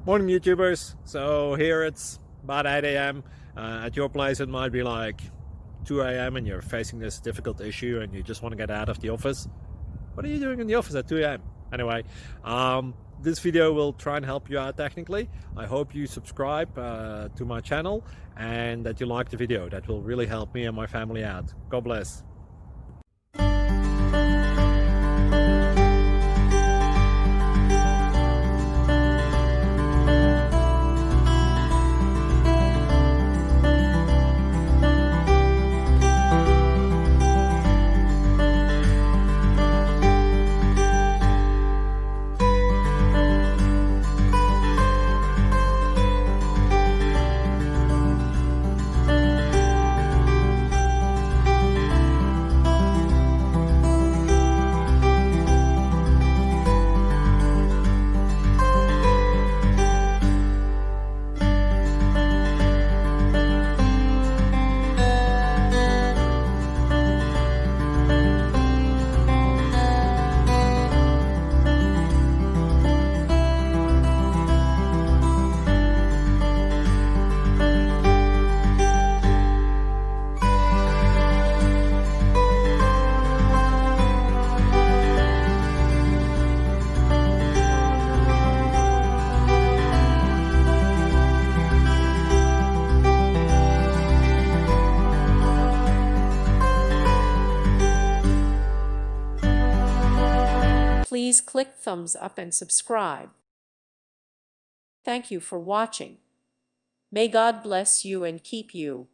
Morning YouTubers. So here it's about 8 a.m. At your place it might be like 2 a.m. and you're facing this difficult issue and you just want to get out of the office. What are you doing in the office at 2 a.m.? Anyway, this video will try and help you out technically. I hope you subscribe to my channel and that you like the video. That will really help me and my family out. God bless. Please click thumbs up and subscribe. Thank you for watching. May God bless you and keep you.